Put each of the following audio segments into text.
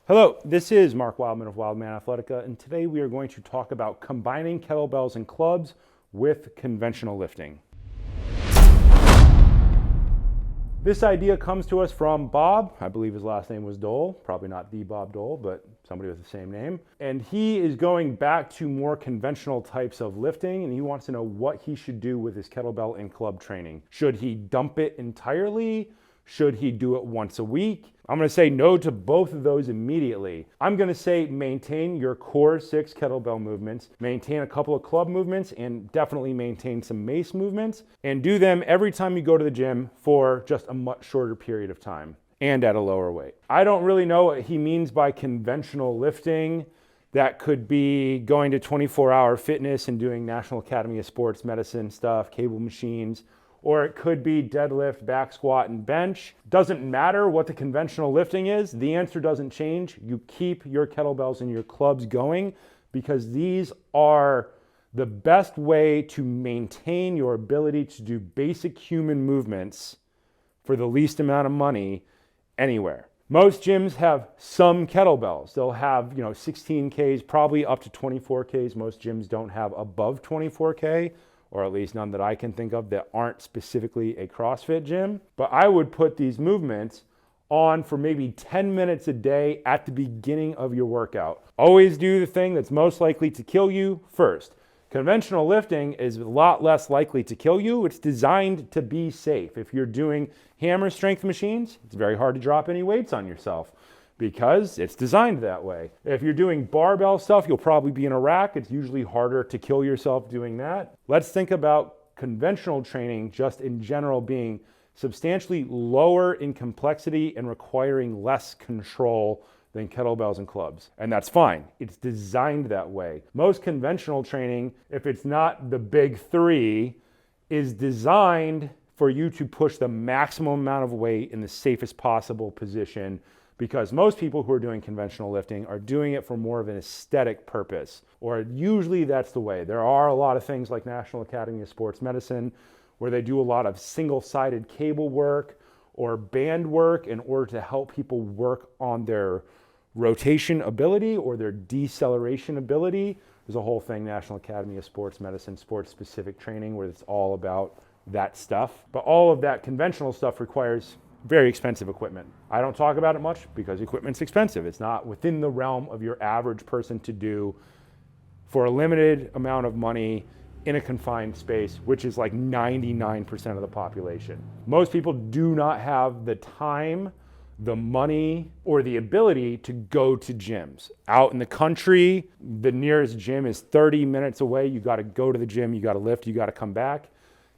Hello, this is Mark Wildman of Wildman Athletica, and today we are going to talk about combining kettlebells and clubs with conventional lifting. This idea comes to us from Bob. I believe his last name was Dole, probably not the Bob Dole, but somebody with the same name. And he is going back to more conventional types of lifting, and he wants to know what he should do with his kettlebell and club training. Should he dump it entirely? Should he do it once a week? I'm going to say no to both of those immediately. I'm going to say maintain your core 6 kettlebell movements, maintain a couple of club movements, and definitely maintain some mace movements, and do them every time you go to the gym for just a much shorter period of time and at a lower weight. I don't really know what he means by conventional lifting. That could be going to 24-hour fitness and doing National Academy of Sports Medicine stuff, cable machines, or it could be deadlift, back squat, and bench. Doesn't matter what the conventional lifting is, the answer doesn't change. You keep your kettlebells and your clubs going because these are the best way to maintain your ability to do basic human movements for the least amount of money anywhere. Most gyms have some kettlebells. They'll have, 16Ks, probably up to 24Ks. Most gyms don't have above 24K. Or at least none that I can think of that aren't specifically a CrossFit gym. But I would put these movements on for maybe 10 minutes a day at the beginning of your workout. Always do the thing that's most likely to kill you first. Conventional lifting is a lot less likely to kill you. It's designed to be safe. If you're doing hammer strength machines, it's very hard to drop any weights on yourself, because it's designed that way. If you're doing barbell stuff, you'll probably be in a rack. It's usually harder to kill yourself doing that. Let's think about conventional training just in general being substantially lower in complexity and requiring less control than kettlebells and clubs. And that's fine. It's designed that way. Most conventional training, if it's not the big three, is designed for you to push the maximum amount of weight in the safest possible position, because most people who are doing conventional lifting are doing it for more of an aesthetic purpose, or usually that's the way. There are a lot of things like National Academy of Sports Medicine where they do a lot of single-sided cable work or band work in order to help people work on their rotation ability or their deceleration ability. There's a whole thing, National Academy of Sports Medicine, sports-specific training, where it's all about that stuff. But all of that conventional stuff requires very expensive equipment. I don't talk about it much because equipment's expensive. It's not within the realm of your average person to do for a limited amount of money in a confined space, which is like 99% of the population. Most people do not have the time, the money, or the ability to go to gyms. Out in the country, the nearest gym is 30 minutes away. You got to go to the gym, you got to lift, you got to come back.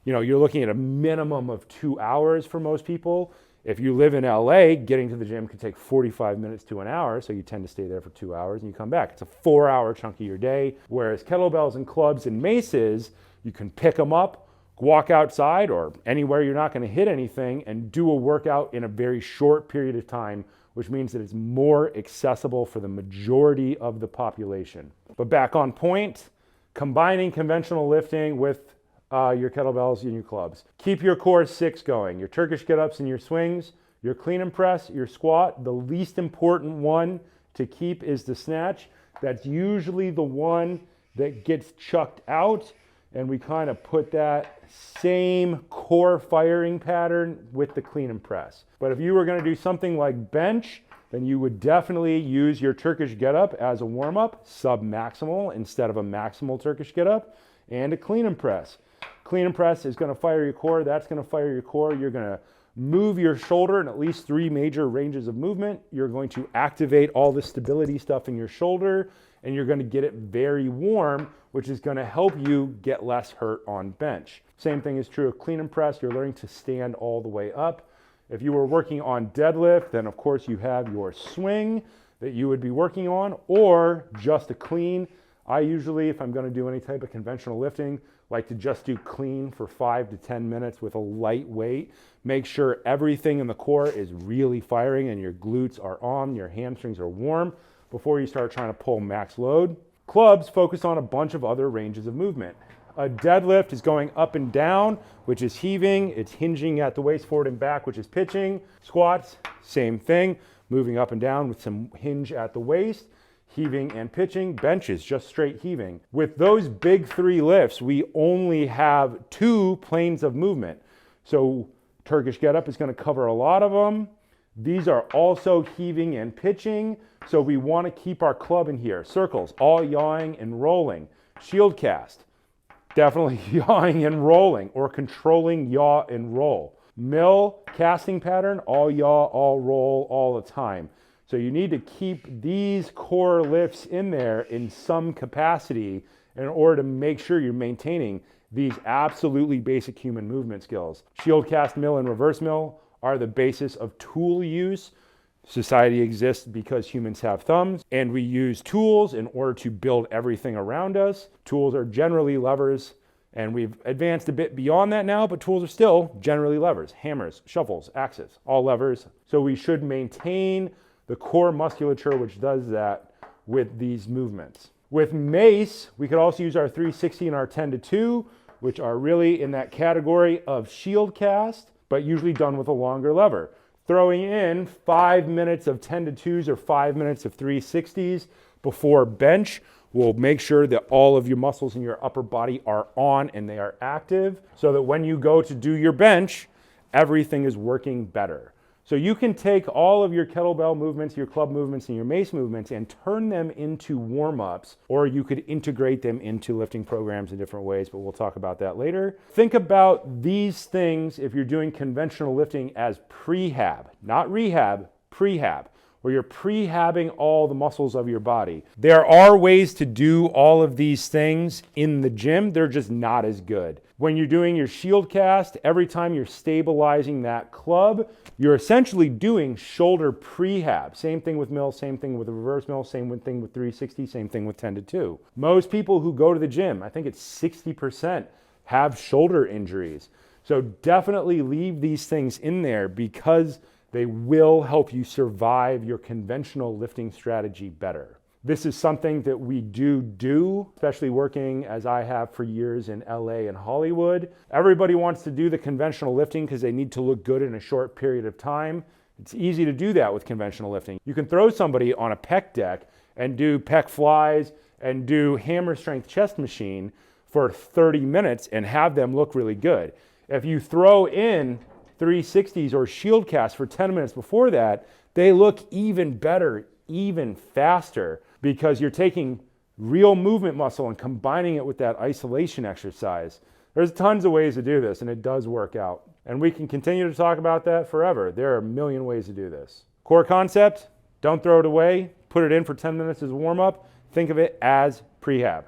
You're looking at a minimum of 2 hours for most people. If you live in LA, getting to the gym could take 45 minutes to an hour, so you tend to stay there for 2 hours and you come back. It's a 4-hour chunk of your day, whereas kettlebells and clubs and maces, you can pick them up, walk outside or anywhere you're not going to hit anything and do a workout in a very short period of time, which means that it's more accessible for the majority of the population. But back on point, combining conventional lifting with your kettlebells and your clubs. Keep your core 6 going. Your Turkish get-ups and your swings, your clean and press, your squat. The least important one to keep is the snatch. That's usually the one that gets chucked out, and we kind of put that same core firing pattern with the clean and press. But if you were going to do something like bench, then you would definitely use your Turkish get-up as a warm-up, sub-maximal instead of a maximal Turkish get-up, and a clean and press. Clean and press is going to fire your core. That's going to fire your core. You're going to move your shoulder in at least 3 major ranges of movement. You're going to activate all the stability stuff in your shoulder, and you're going to get it very warm, which is going to help you get less hurt on bench. Same thing is true of clean and press. You're learning to stand all the way up. If you were working on deadlift, then of course you have your swing that you would be working on, or just a clean. I usually, if I'm going to do any type of conventional lifting, like to just do clean for 5 to 10 minutes with a light weight. Make sure everything in the core is really firing and your glutes are on, your hamstrings are warm before you start trying to pull max load. Clubs focus on a bunch of other ranges of movement. A deadlift is going up and down, which is heaving. It's hinging at the waist forward and back, which is pitching. Squats, same thing. moving up and down with some hinge at the waist, heaving and pitching. Bench is just straight heaving. With those big 3 lifts, we only have 2 planes of movement. So Turkish get up is going to cover a lot of them. These are also heaving and pitching. So we want to keep our club in here. Circles, all yawing and rolling. Shield cast, definitely yawing and rolling, or controlling yaw and roll. Mill casting pattern, all yaw, all roll, all the time. So you need to keep these core lifts in there in some capacity in order to make sure you're maintaining these absolutely basic human movement skills. Shield cast, mill, and reverse mill are the basis of tool use. Society exists because humans have thumbs, and we use tools in order to build everything around us. Tools are generally levers, and we've advanced a bit beyond that now, but tools are still generally levers. Hammers, shovels, axes, all levers. So we should maintain the core musculature which does that with these movements. With mace, we could also use our 360 and our 10-2, which are really in that category of shield cast, but usually done with a longer lever. Throwing in 5 minutes of 10-2s or 5 minutes of 360s before bench will make sure that all of your muscles in your upper body are on and they are active, so that when you go to do your bench, everything is working better. So you can take all of your kettlebell movements, your club movements, and your mace movements and turn them into warm-ups, or you could integrate them into lifting programs in different ways, but we'll talk about that later. Think about these things if you're doing conventional lifting as prehab, not rehab, prehab, where you're prehabbing all the muscles of your body. There are ways to do all of these things in the gym, they're just not as good. When you're doing your shield cast, every time you're stabilizing that club, you're essentially doing shoulder prehab. Same thing with mill, same thing with reverse mill, same thing with 360, same thing with 10-2. Most people who go to the gym, I think it's 60%, have shoulder injuries. So definitely leave these things in there because they will help you survive your conventional lifting strategy better. This is something that we do, especially working as I have for years in LA and Hollywood. Everybody wants to do the conventional lifting because they need to look good in a short period of time. It's easy to do that with conventional lifting. You can throw somebody on a pec deck and do pec flies and do hammer strength chest machine for 30 minutes and have them look really good. If you throw in 360s or shield casts for 10 minutes before that, they look even better, even faster, because you're taking real movement muscle and combining it with that isolation exercise. There's tons of ways to do this, and it does work out. And we can continue to talk about that forever. There are a million ways to do this. Core concept, don't throw it away. Put it in for 10 minutes as a warm-up. Think of it as prehab.